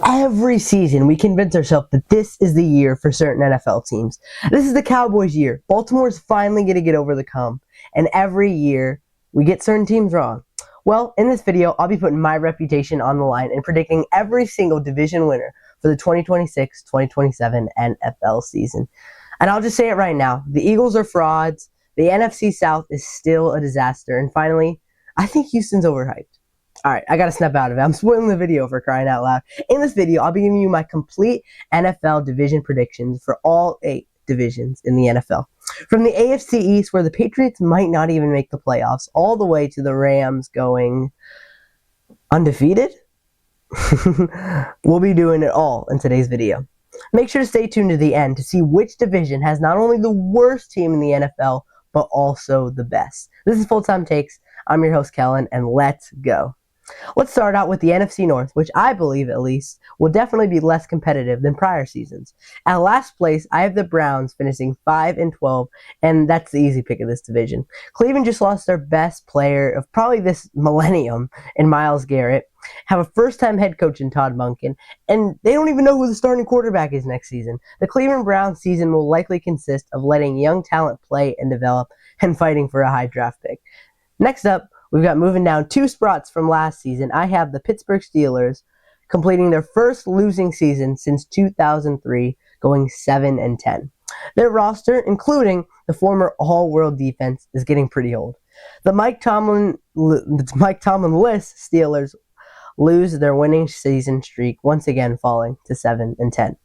Every season, we convince ourselves that this is the year for certain NFL teams. This is the Cowboys' year. Baltimore's finally going to get over the hump. And every year, we get certain teams wrong. Well, in this video, I'll be putting my reputation on the line and predicting every single division winner for the 2026-2027 NFL season. And I'll just say it right now. The Eagles are frauds. The NFC South is still a disaster. And finally, I think Houston's overhyped. Alright, I gotta snap out of it. I'm spoiling the video for crying out loud. In this video, I'll be giving you my complete NFL division predictions for all 8 divisions in the NFL. From the AFC East, where the Patriots might not even make the playoffs, all the way to the Rams going undefeated. We'll be doing it all in today's video. Make sure to stay tuned to the end to see which division has not only the worst team in the NFL, but also the best. This is Full Time Takes. I'm your host, Kellen, and let's go. Let's start out with the NFC North, which I believe, at least, will definitely be less competitive than prior seasons. At last place, I have the Browns finishing 5-12, and that's the easy pick of this division. Cleveland just lost their best player of probably this millennium in Myles Garrett, have a first-time head coach in Todd Monken, and they don't even know who the starting quarterback is next season. The Cleveland Browns season will likely consist of letting young talent play and develop and fighting for a high draft pick. Next up, we've got moving down 2 spots from last season. I have the Pittsburgh Steelers completing their first losing season since 2003, going 7-10. Their roster, including the former All-World defense, is getting pretty old. The Mike Tomlin-less Steelers lose their winning season streak, once again falling to 7-10.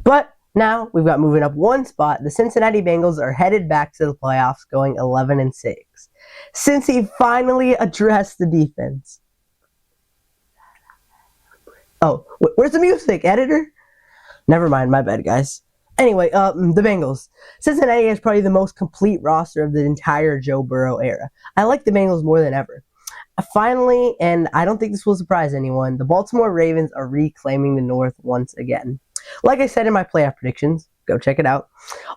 But now we've got moving up 1 spot. The Cincinnati Bengals are headed back to the playoffs, going 11-6. Since he finally addressed the defense. Oh, where's the music, editor? Never mind, my bad, guys. Anyway, the Bengals. Cincinnati has probably the most complete roster of the entire Joe Burrow era. I like the Bengals more than ever. Finally, and I don't think this will surprise anyone, the Baltimore Ravens are reclaiming the North once again. Like I said in my playoff predictions, go check it out.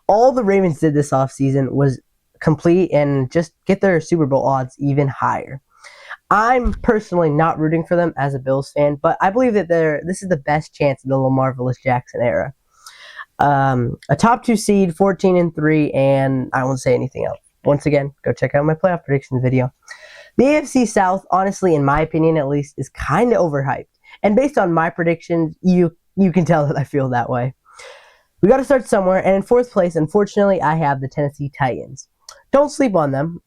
All the Ravens did this offseason was complete and just get their Super Bowl odds even higher. I'm personally not rooting for them as a Bills fan, but I believe that this is the best chance of the Lamarvelous Jackson era. A top 2 seed, 14-3, and I won't say anything else. Once again, go check out my playoff predictions video. The AFC South, honestly, in my opinion at least, is kind of overhyped. And based on my predictions, you can tell that I feel that way. We got to start somewhere, and in 4th place, unfortunately, I have the Tennessee Titans. Don't sleep on them.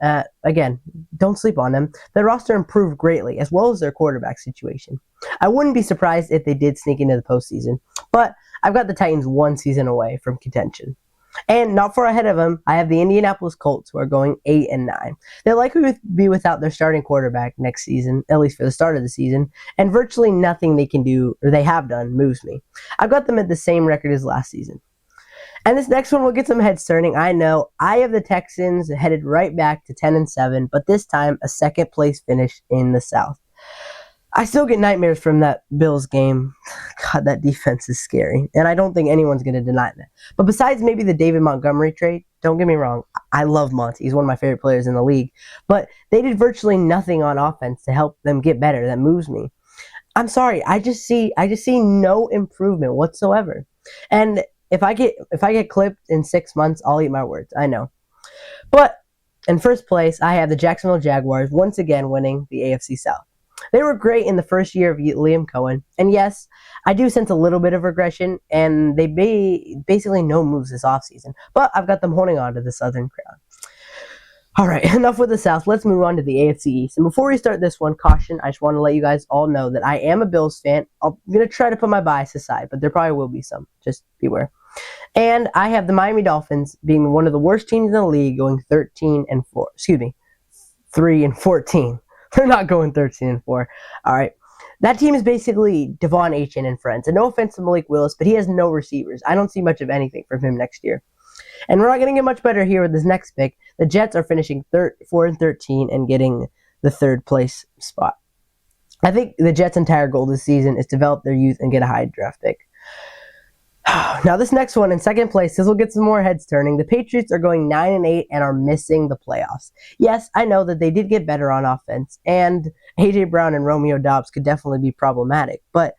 Again, don't sleep on them. Their roster improved greatly, as well as their quarterback situation. I wouldn't be surprised if they did sneak into the postseason, but I've got the Titans 1 season away from contention. And not far ahead of them, I have the Indianapolis Colts, who are going 8-9. They'll likely be without their starting quarterback next season, at least for the start of the season, and virtually nothing they can do, or they have done, moves me. I've got them at the same record as last season. And this next one will get some heads turning. I know I have the Texans headed right back to 10-7, but this time a 2nd place finish in the South. I still get nightmares from that Bills game. God, that defense is scary, and I don't think anyone's going to deny that. But besides maybe the David Montgomery trade, don't get me wrong, I love Monty. He's one of my favorite players in the league. But they did virtually nothing on offense to help them get better. That moves me. I'm sorry, I just see no improvement whatsoever. And if I get clipped in 6 months, I'll eat my words. I know. But in 1st place, I have the Jacksonville Jaguars once again winning the AFC South. They were great in the first year of Liam Cohen, and yes, I do sense a little bit of regression, and they basically no moves this offseason, but I've got them holding on to the Southern crown. Alright, enough with the South, let's move on to the AFC East. And before we start this one, caution, I just want to let you guys all know that I am a Bills fan. I'm going to try to put my bias aside, but there probably will be some, just beware. And I have the Miami Dolphins being one of the worst teams in the league, going 3-14. They're not going 13-4. All right. That team is basically Devon Achane and friends. And no offense to Malik Willis, but he has no receivers. I don't see much of anything from him next year. And we're not going to get much better here with this next pick. The Jets are finishing 4-13 and getting the 3rd place spot. I think the Jets' entire goal this season is to develop their youth and get a high draft pick. Now this next one in 2nd place, this will get some more heads turning. The Patriots are going 9-8 and are missing the playoffs. Yes, I know that they did get better on offense, and A.J. Brown and Romeo Doubs could definitely be problematic, but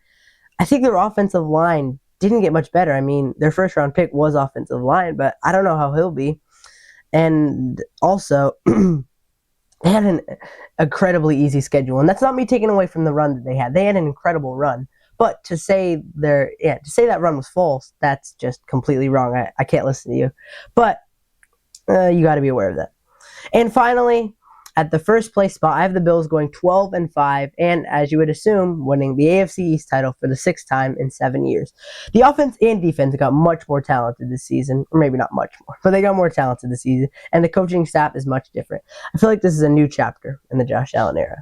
I think their offensive line didn't get much better. I mean, their first round pick was offensive line, but I don't know how he'll be. And also, they had an incredibly easy schedule, and that's not me taking away from the run that they had. They had an incredible run, but to say that run was false, that's just completely wrong. I can't listen to you, but you got to be aware of that. And finally, at the first place spot, I have the Bills going 12-5, and as you would assume, winning the AFC East title for the 6th time in 7 years. The offense and defense got much more talented this season, or maybe not much more, but they got more talented this season, and the coaching staff is much different. I feel like this is a new chapter in the Josh Allen era.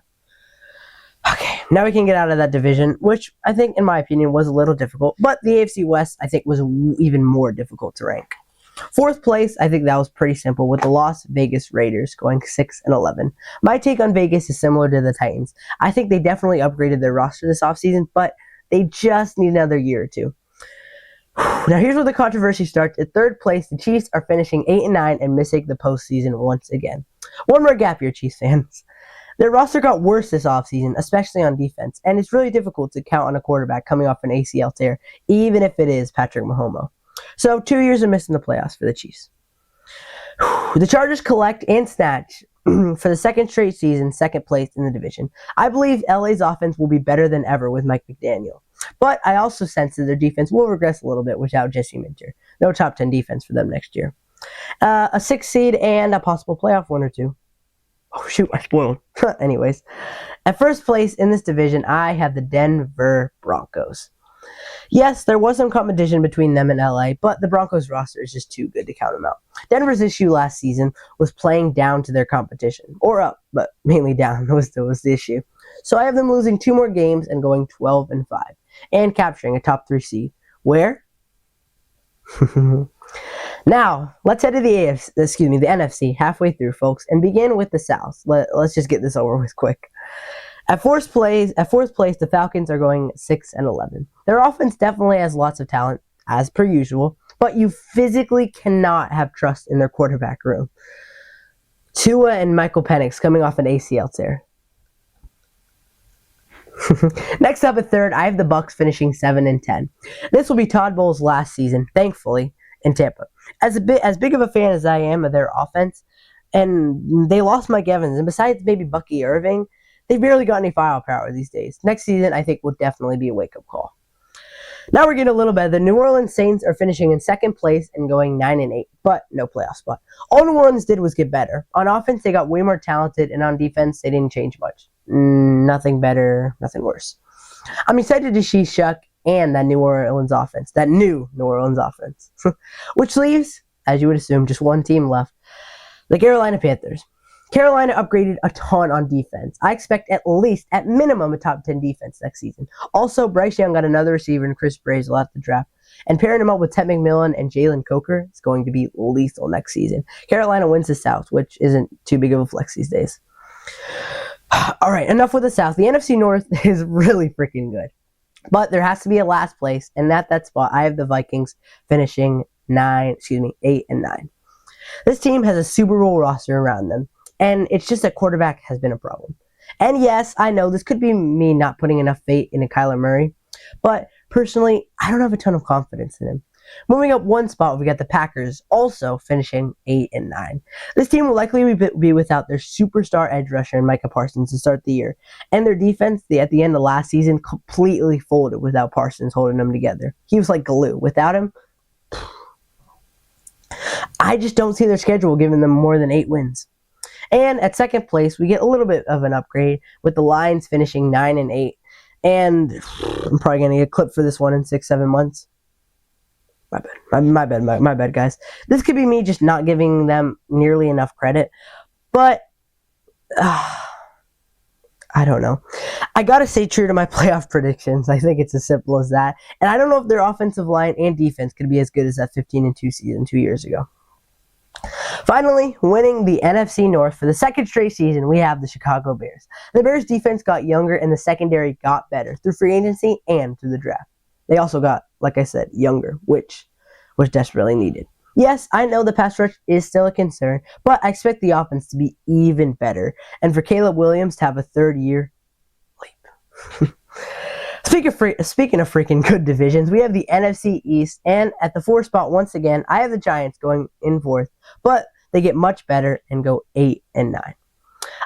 Okay, now we can get out of that division, which I think, in my opinion, was a little difficult, but the AFC West, I think, was even more difficult to rank. 4th place, I think that was pretty simple, with the Las Vegas Raiders going 6-11. My take on Vegas is similar to the Titans. I think they definitely upgraded their roster this offseason, but they just need another year or two. Now here's where the controversy starts. At 3rd place, the Chiefs are finishing 8-9 and missing the postseason once again. One more gap here, Chiefs fans. Their roster got worse this offseason, especially on defense, and it's really difficult to count on a quarterback coming off an ACL tear, even if it is Patrick Mahomes. So 2 years of missing the playoffs for the Chiefs. The Chargers collect and snatch for the 2nd straight season, 2nd place in the division. I believe LA's offense will be better than ever with Mike McDaniel. But I also sense that their defense will regress a little bit without Jesse Minter. No top 10 defense for them next year. A 6th seed and a possible playoff win or two. Oh shoot, I spoiled. Anyways, at 1st place in this division, I have the Denver Broncos. Yes, there was some competition between them and LA, but the Broncos roster is just too good to count them out. Denver's issue last season was playing down to their competition, or up, but mainly down was the issue. So I have them losing 2 more games and going 12-5, and capturing a top 3 seed. Where? Now, let's head to the NFC, halfway through, folks, and begin with the South. Let's just get this over with quick. At 4th place, the Falcons are going 6-11. Their offense definitely has lots of talent, as per usual, but you physically cannot have trust in their quarterback room. Tua and Michael Penix coming off an ACL tear. Next up at 3rd, I have the Bucs finishing 7-10. This will be Todd Bowles' last season, thankfully, in Tampa. As big of a fan as I am of their offense, and they lost Mike Evans, and besides maybe Bucky Irving, they've barely got any firepower these days. Next season, I think, will definitely be a wake-up call. Now we're getting a little better. The New Orleans Saints are finishing in 2nd place and going 9-8, but no playoff spot. All New Orleans did was get better. On offense, they got way more talented, and on defense, they didn't change much. Nothing better, nothing worse. I'm excited to see Shuck and that new New Orleans offense. Which leaves, as you would assume, just one team left, the Carolina Panthers. Carolina upgraded a ton on defense. I expect at minimum, a top 10 defense next season. Also, Bryce Young got another receiver in Chris Brazel at the draft. And pairing him up with Ted McMillan and Jalen Coker is going to be lethal next season. Carolina wins the South, which isn't too big of a flex these days. All right, enough with the South. The NFC North is really freaking good. But there has to be a last place, and at that spot, I have the Vikings finishing 8-9. This team has a Super Bowl roster around them, and it's just that quarterback has been a problem. And yes, I know this could be me not putting enough faith in Kyler Murray, but personally, I don't have a ton of confidence in him. Moving up one spot, we got the Packers also finishing 8-9. This team will likely be without their superstar edge rusher Micah Parsons to start the year, and their defense at the end of last season completely folded without Parsons holding them together. He was like glue. Without him, I just don't see their schedule giving them more than 8 wins. And at 2nd place, we get a little bit of an upgrade with the Lions finishing 9-8. And I'm probably going to get a clip for this one in 6-7 months. My bad, guys. This could be me just not giving them nearly enough credit. But, I don't know. I got to stay true to my playoff predictions. I think it's as simple as that. And I don't know if their offensive line and defense could be as good as that 15-2 season 2 years ago. Finally, winning the NFC North for the 2nd straight season, we have the Chicago Bears. The Bears' defense got younger and the secondary got better through free agency and through the draft. They also got, like I said, younger, which was desperately needed. Yes, I know the pass rush is still a concern, but I expect the offense to be even better, and for Caleb Williams to have a 3rd year leap. Speaking of freaking good divisions, we have the NFC East, and at the 4th spot, once again, I have the Giants going in 4th, but they get much better and go 8-9.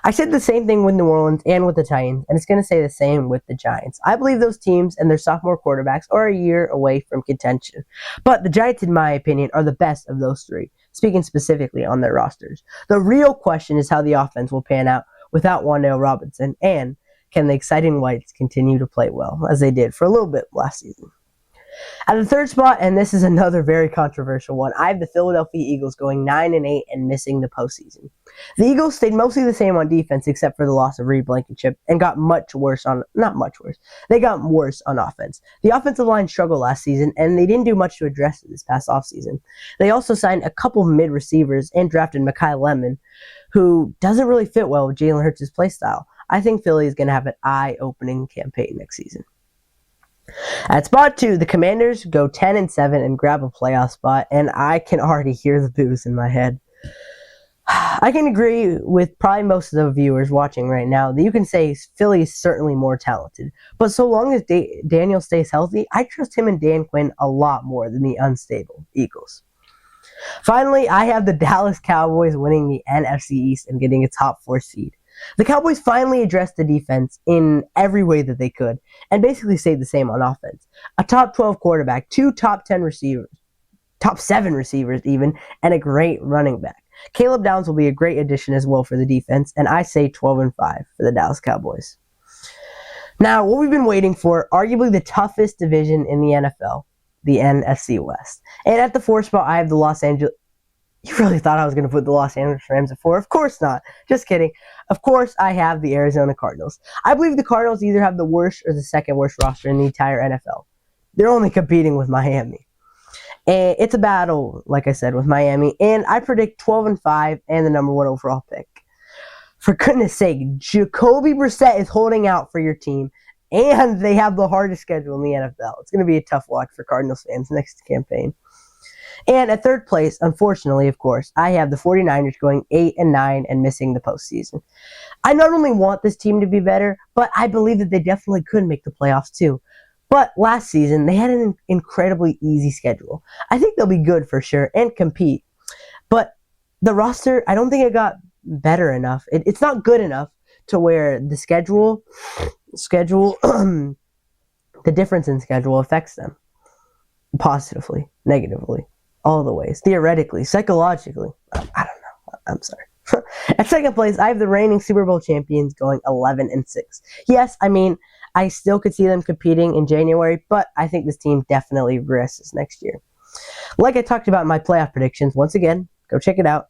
I said the same thing with New Orleans and with the Titans, and it's going to say the same with the Giants. I believe those teams and their sophomore quarterbacks are a year away from contention. But the Giants, in my opinion, are the best of those three, speaking specifically on their rosters. The real question is how the offense will pan out without Wan'Dale Robinson, and can the exciting Whites continue to play well, as they did for a little bit last season. At the 3rd spot, and this is another very controversial one, I have the Philadelphia Eagles going 9-8 and missing the postseason. The Eagles stayed mostly the same on defense except for the loss of Reed Blankenship and got they got worse on offense. The offensive line struggled last season and they didn't do much to address it this past offseason. They also signed a couple of mid-receivers and drafted Mekhi Lemon, who doesn't really fit well with Jalen Hurts' play style. I think Philly is going to have an eye-opening campaign next season. At spot 2, the Commanders go 10-7 and grab a playoff spot, and I can already hear the boos in my head. I can agree with probably most of the viewers watching right now that you can say Philly is certainly more talented, but so long as Daniel stays healthy, I trust him and Dan Quinn a lot more than the unstable Eagles. Finally, I have the Dallas Cowboys winning the NFC East and getting a top 4 seed. The Cowboys finally addressed the defense in every way that they could, and basically stayed the same on offense. A top 12 quarterback, 2 top 10 receivers, top 7 receivers even, and a great running back. Caleb Downs will be a great addition as well for the defense, and I say 12-5 for the Dallas Cowboys. Now, what we've been waiting for, arguably the toughest division in the NFL, the NFC West. And at the 4th spot, I have the Los Angeles... You really thought I was going to put the Los Angeles Rams at 4? Of course not. Just kidding. Of course, I have the Arizona Cardinals. I believe the Cardinals either have the worst or the second worst roster in the entire NFL. They're only competing with Miami. And it's a battle, like I said, with Miami. And I predict 12-5 and the number 1 overall pick. For goodness sake, Jacoby Brissett is holding out for your team. And they have the hardest schedule in the NFL. It's going to be a tough watch for Cardinals fans next campaign. And at 3rd place, unfortunately, of course, I have the 49ers going 8-9 and missing the postseason. I not only want this team to be better, but I believe that they definitely could make the playoffs too. But last season, they had an incredibly easy schedule. I think they'll be good for sure and compete. But the roster, I don't think it got better enough. It's not good enough to where the schedule, the difference in schedule affects them positively, negatively. All the ways. Theoretically, psychologically. I don't know. I'm sorry. At 2nd place, I have the reigning Super Bowl champions going 11-6. Yes, I mean, I still could see them competing in January, but I think this team definitely regresses next year. Like I talked about in my playoff predictions, once again, go check it out.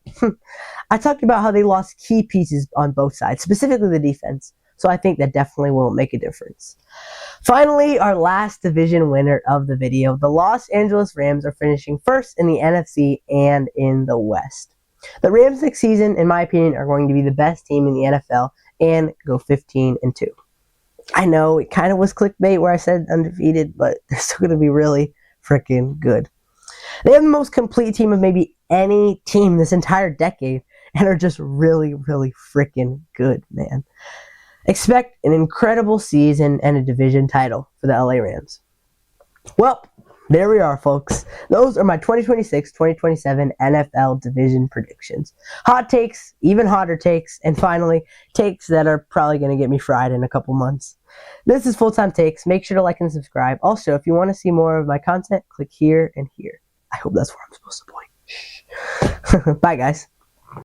I talked about how they lost key pieces on both sides, specifically the defense. So I think that definitely will make a difference. Finally, our last division winner of the video, the Los Angeles Rams are finishing 1st in the NFC and in the West. The Rams next season, in my opinion, are going to be the best team in the NFL and go 15-2. I know it kind of was clickbait where I said undefeated, but they're still going to be really freaking good. They have the most complete team of maybe any team this entire decade and are just really, really freaking good, man. Expect an incredible season and a division title for the LA Rams. Well, there we are, folks. Those are my 2026-2027 NFL division predictions. Hot takes, even hotter takes, and finally, takes that are probably going to get me fried in a couple months. This is Full-Time Takes. Make sure to like and subscribe. Also, if you want to see more of my content, click here and here. I hope that's where I'm supposed to point. Bye, guys.